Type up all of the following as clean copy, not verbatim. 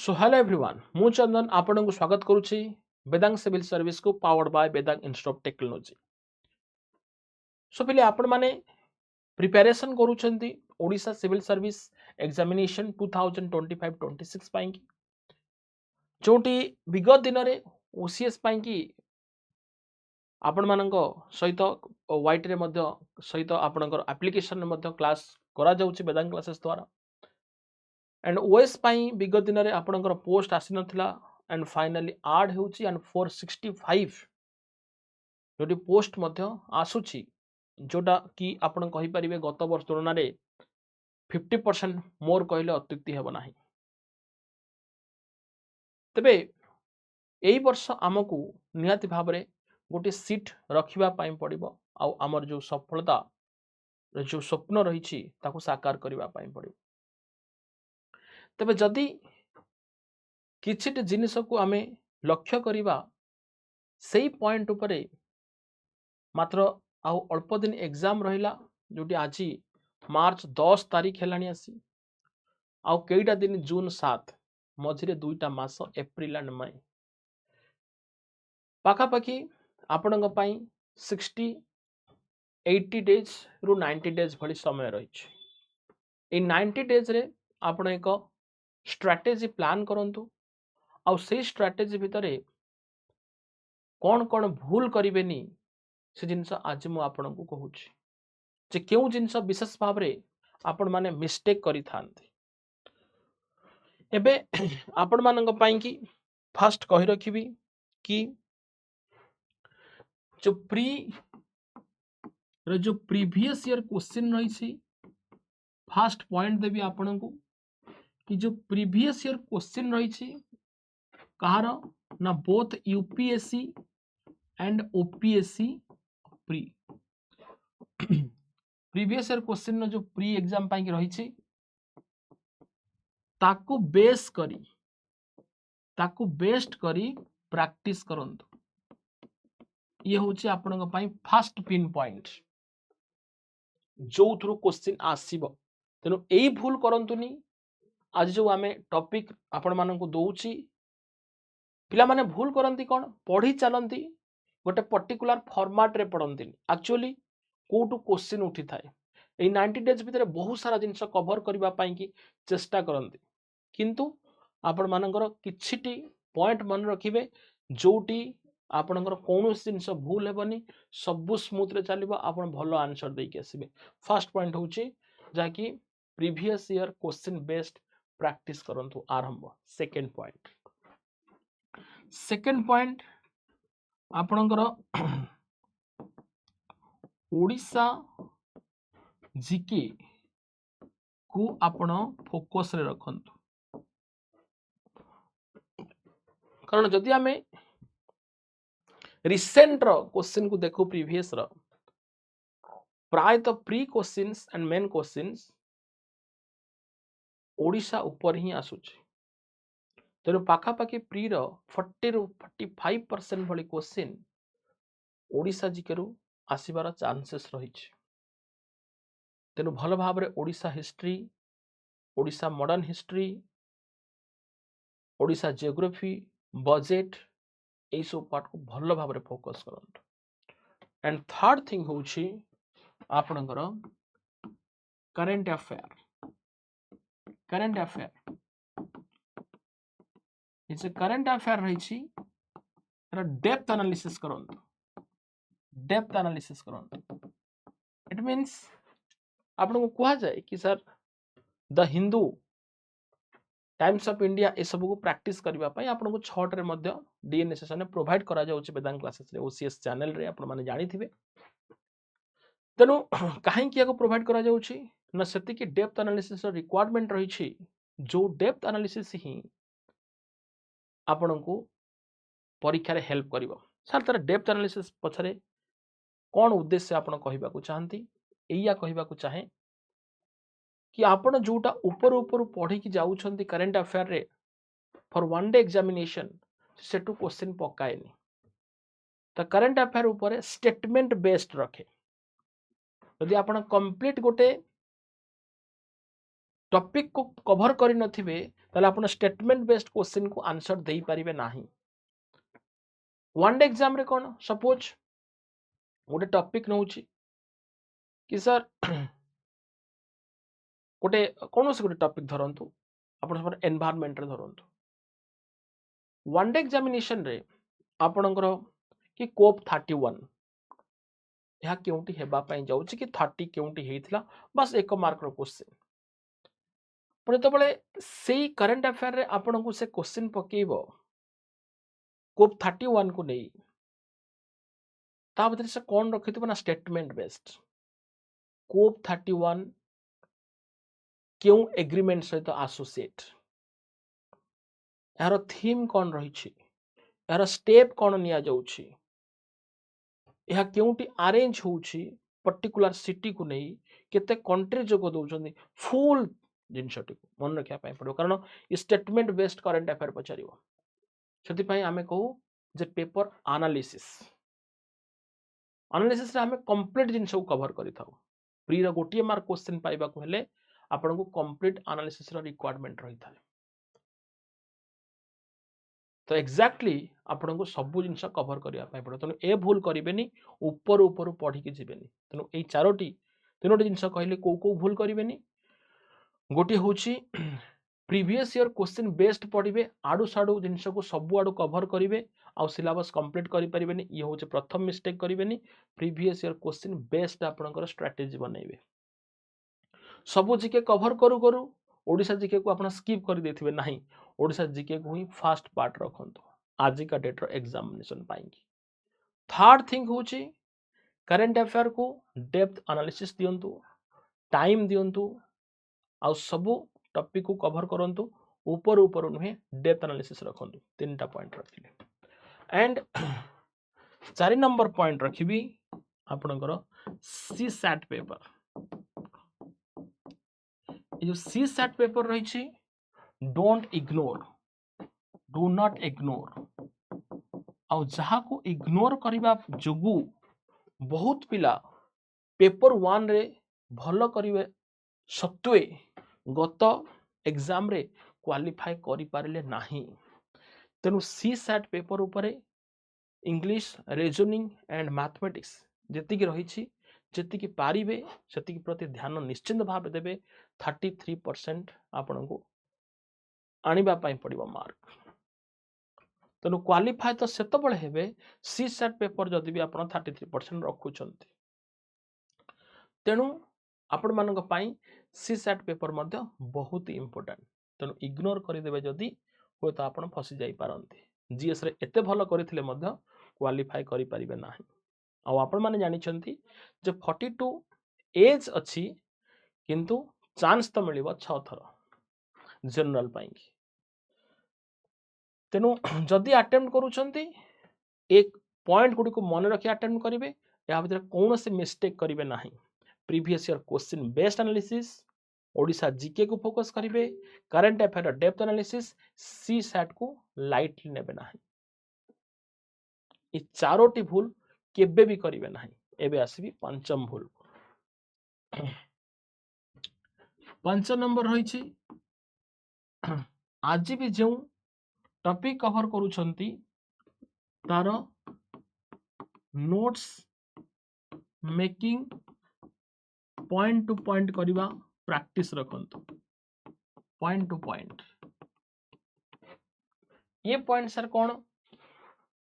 So hello everyone मु चंदन आपन को स्वागत करुच्ची वेदांग सिविल सर्विस को powered by Vedang institute of technology. So पहले आपण माने प्रिपरेशन करूछंती ओडिशा सिविल सर्विस एग्जामिनेशन 2025-26 पाई की जोटी विगत दिन रे ओसीएस पाई की आपण मानक सहित व्हाइट रे मध्य सहित आपणकर एप्लिकेशन मध्य क्लास करा जाउची वेदांग क्लासेस द्वारा एंड ओएस पाई विगत दिन रे आपणकर पोस्ट आसी नथिला एंड फाइनली आड होउची एंड 465 जोटी पोस्ट मध्य आसुची जोटा कि आपण कहि परिबे गत वर्ष तुलना रे 50% मोर कहले अत्युक्ति हेबो नाही। तबे एई वर्ष आमकु निहाती भाबरे गोटे सीट रखिबा पाई पड़िबो आ हमर जो सफलता जो स्वप्न रहिछि ताकु साकार करिबा पाई पड़िबो। तबे जदि किछिट जिनिस को आमे लक्ष्य करिबा सेई पॉइंट उपरे मात्र आउ अल्प दिन एग्जाम रहिला जोटी आजी मार्च 10 तारीख हेलानी आसी आउ केईटा दिन जून 7 मझिरे दुईटा मास एप्रिल एंड मई पाखापाखि आपणक पाई 60-80 डेज रु 90 डेज भली समय रही। ए 90 डेज रे आपण एक स्ट्राटेजी प्लान करंतु आउ से स्ट्राटेजी भितरे कौन कौन भूल करिवेनी से जिनस आज मु आपण को कहूची जे केउ जिनस विशेष भाव रे आपण माने मिस्टेक करि थांती। एबे आपण मानक पाई की फर्स्ट कहि रखिबी कि जो प्रीवियस ईयर क्वेश्चन रही फर्स्ट पॉइंट देवी आपण को कि जो प्रीवियस ईयर क्वेश्चन रही कहार ना both UPSC and OPSC pre previous year question जो प्री एग्जाम पाई रही ताकू बेस्ट करी प्रैक्टिस करंतु। ये होची आपन पाई फर्स्ट पिन पॉइंट जो थ्रू क्वेश्चन आसीबो तेनु एई भूल करंतुनी। आज जो आमे टॉपिक आपण मानकु दोउची पिला माने भूल करंती कोन पढ़ी चलंती गोटे पर्टिकुलर फॉर्मेट रे पढ़ंती एक्चुअली कोटू क्वेश्चन उठी थाए ए 90 डेज भितर बहुत सारा जिंस कवर करबा पाई की चेष्टा करंती किंतु आपण मानकर किछिटी पॉइंट मन रखिबे जोटी आपणकर कौन जिनस भूल हेबनी सब स्मूथ रे चलिबो आपण भलो आंसर देके आसीबे। फर्स्ट पॉइंट होची जाकी previous year question based practice करंतु आरंभ। सेकंड पॉइंट आपणकर ओडिशा जीके को आपण फोकस रे रखंतु कारण जदि आमे रिसेंट रो क्वेश्चन को देखो प्रीवियस रो प्राय तो pre questions and main questions Odisha ऊपर ही आसुची तेणु पाखापाखि प्री रो 40-45% भली क्वेश्चन ओडिशा जीके रु आसीबार चांसेस रही। तेणु भल भाव रे Odisha history Odisha modern history Odisha geography budget यही सब पार्ट को भल भाव रे फोकस करंतु। एंड थर्ड थिंग होची आपणकर करंट अफेयर इसे करंट अफेयर रही डेप्थ एनालिसिस करंतु इट मीन्स आपण को कहा जाए कि sir the Hindu Times of India ए सब को प्रैक्टिस करबा पई आपण को 6 रे मध्य डीएनए सेशन प्रोवाइड करा जाउची वेदांग क्लासेस रे ओसीएस चैनल रे आपण माने जानि थिबे। तेनु काहे कि को प्रोवाइड करा जाउची न सेति कि डेप्थ एनालिसिस रिक्वायरमेंट रही छी जो डेप्थ एनालिसिस ही आपण को परीक्षा रे हेल्प करिवो। सर तार डेप्थ एनालिसिस पछरे कोन उद्देश्य आपण कहिबा को चाहंती एया कहिबा को चाहे कि आपण जोटा ऊपर ऊपर पढ़ी कि जाउछंती करंट अफेयर रे फॉर वन डे एग्जामिनेशन सेटू क्वेश्चन पकाएनी तो करंट अफेयर ऊपर स्टेटमेंट बेस्ड रखे। यदि आपण कंप्लीट गोटे टॉपिक को कवर करि नथिबे ताले आपण स्टेटमेंट बेस्ड क्वेश्चन को आंसर देई परिबे नाही। वन डे एग्जाम रे कोन सपोज गोटे टॉपिक नउची कि सर गोटे कौन से गोटे टॉपिक धरंतु आपण सब एनवायरनमेंट रे धरंतु वन डे एग्जामिनेशन रे आपणकर कि कोप 31 यह केउंटी हेबा पई जाउची कि 30 केउंटी हेइथिला बस एक मार्क रो क्वेश्चन पर तो बळे सेही करंट अफेयर रे आपन को से क्वेश्चन पकेइबो कोप 31 को नहीं ता भीतर से कोन रखिथिबो ना स्टेटमेंट बेस्ड कोप 31 क्यों एग्रीमेंट सहित एसोसिएट यार थीम कौन रही यार स्टेप कौन निया जाउछि यह केउंटी अरेंज होउछि पर्टिकुलर सिटी को नहीं केते कंट्री जोग दउछन्ती फुल जिनसटी को मन रखिया पय पड़ो कारण स्टेटमेंट बेस्ड करंट अफेयर पचारिबो सेति पय आमे कहू जे पेपर एनालिसिस एनालिसिस रे आमे कंप्लीट जिनस को कवर करि थाउ प्री रो गोटिए मार्क क्वेश्चन पाइबा को हेले आपन को कंप्लीट एनालिसिस रो रिक्वायरमेंट रही थाए तो एक्जाक्टली आपन को सब जिनस कवर करिया पय पड़ो तनो ए भूल करिवेनी ऊपर ऊपर पढ़ी के जिवेनी तनो ए चारोटी तीनोटी जिनस कहले को भूल करिवेनी गोटी होची प्रीवियस ईयर क्वेश्चन बेस्ड पढ़िबे आडू साडू जिनस को सब आडू कवर करिवे आ सिलेबस कंप्लीट करि परिबेनी ये होचे प्रथम मिस्टेक करिवेनी प्रीवियस ईयर क्वेश्चन बेस्ड आपनकर स्ट्रेटजी बनैबे सब जीके कवर करू करू ओडिसा जीके को आपण स्किप कर देथिबे नाही ओडिसा जीके को ही फास्ट पार्ट रखंतु आज का डेट रो एग्जामिनेशन पाएंगे थर्ड थिंग होची करंट अफेयर को डेप्थ एनालिसिस दियंतु टाइम दियंतु आ सब टॉपिक को कवर करंतु ऊपर ऊपर नुहे डेप्थ एनालिसिस रखंतु तीनटा पॉइंट रखिले एंड 4 नंबर पॉइंट रखिबी आपनकर सी सैट पेपर जो सी सैट पेपर रही छी don't ignore do not ignore आ जहा को इग्नोर करबा जोगु बहुत पिला पेपर 1 रे भलो करिवे सत्वे गत एग्जाम रे क्वालिफाई करि पारिले नाही तेनु सी सैट पेपर उपरे इंग्लिश रीजनिंग एंड मैथमेटिक्स जेति की रही छी जेति की पारिबे सेति की प्रति ध्यान निश्चिंत भाव देबे 33% आपन को आनिबा पई पड़िबो मार्क तेनु क्वालिफाई तो सेत बळे हेबे सी सैट पेपर जदि भी आपन 33% रखुचंती तेनु आपण मानक पई सी सैट पेपर मध्य बहुत इंपोर्टेंट तेनु इग्नोर करि देबे जदि हो तो आपन फसी जाई पारंती जीएस रे एते भलो करिथिले मध्य क्वालिफाई करि परिबे नाही आ आपण माने जानि छंती जे 42 एज अछि किंतु चांस तो मिलिबो 6 थर जनरल पई तेनु जदि अटेम्प्ट करूछंती एक पॉइंट गुडी को मन रखि अटेम्प्ट करिवे या भीतर कौन से मिस्टेक करिवे नाही previous year question based analysis Odisha GK को फोकस करिवे current affair depth analysis CSAT को लाइटली नेबे नाही ई चारोटी भूल केबे भी करिवे नाही एबे आसीबी पंचम भूल 5 नंबर रही छी आज भी जो टॉपिक कवर करूछंती तार notes making point to point करिवा प्रैक्टिस रखंतु पॉइंट टू पॉइंट ये पॉइंट सर कौन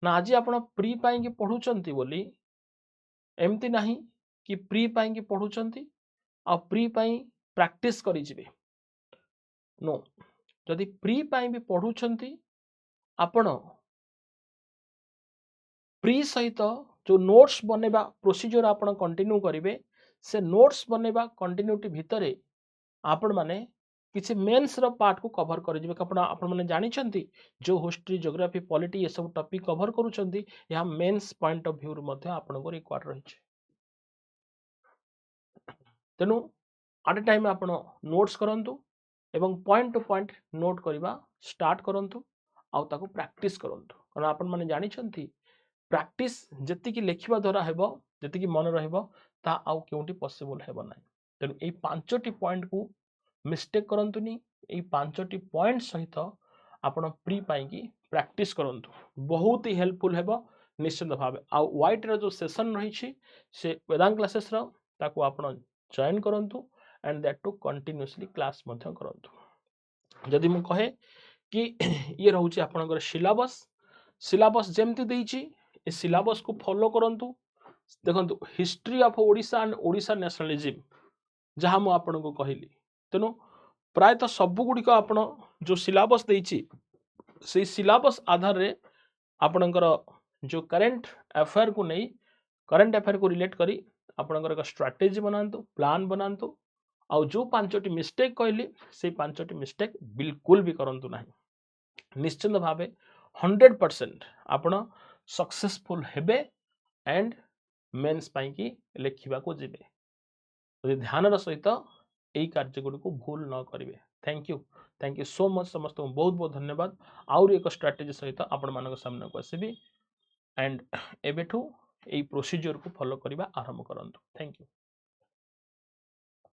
ना आज आपण प्री पाई के पढुचंती बोली एमती नहीं कि प्री पाई के पढुचंती आ प्री पाई प्रैक्टिस करि जिवे नो जदि प्री पाई भी पढुचंती आपण प्री सहित जो नोट्स बनेबा प्रोसीजर आपण कंटिन्यू करिवे से नोट्स बनेबा कंटिन्यूटी भितरे आपण माने किसी मेंस रो पार्ट को कवर कर जिवे आपण माने जानि छंती जो हिस्ट्री ज्योग्राफी पॉलिटी ये सब टॉपिक कवर करूछंती या मेंस पॉइंट ऑफ व्यू मध्ये आपण को रिक्वायर्ड रही छै तेनु एट ए टाइम आपण नोट्स करंतु एवं पॉइंट टू पॉइंट नोट करबा स्टार्ट करंतु आउ ताको प्रैक्टिस करंतु कारण आपण माने जानि छंती प्रैक्टिस जति की लेखिबा द्वारा हेबो जति की मन रहइबो ता आउ केउटी पॉसिबल हेबो नै तेनु ए पांचटी पॉइंट को मिस्टेक करंतुनी एई 5टी पॉइंट सहित आपण प्री पाई प्रैक्टिस करंतु बहुत ही हेल्पफुल हेबो निश्चित भाव आ व्हाइट रो जो सेशन रही से वेदांत क्लासेस रो ताको आपण जॉइन करंतु and that to continuously class मध्य करंतु जदि मु कहे कि ये रहउची आपनकर सिलेबस सिलेबस जेमती देइची ए सिलेबस को फॉलो करंतु देखंतु history of Odisha and Odisha nationalism जहाँ मु आपनको कहली तेनु प्रायतः सबु गुड़िक आपण जो सिलेबस देइची से सिलेबस आधार रे आपणकर जो करंट अफेयर को नहीं करंट अफेयर को रिलेट करी आपणकर एक स्ट्रेटजी बनांतु प्लान बनांतु आउ जो 5टी मिस्टेक कहली से 5टी मिस्टेक बिल्कुल भी करंतु नहीं निश्चित भावे 100% आपण सक्सेसफुल हेबे एंड मेंस पाई की लेखिबा को जिबे तो ध्यान सहित यही कार्य गुड़ी को भूल न करेंगे थैंक यू सो मच समस्त बहुत बहुत धन्यवाद आउर एक स्ट्रेटेजी सहित आपण मान सामने को आसबि एंड एबेठू यही प्रोसीजर को फॉलो करने आरंभ करंतु थैंक यू।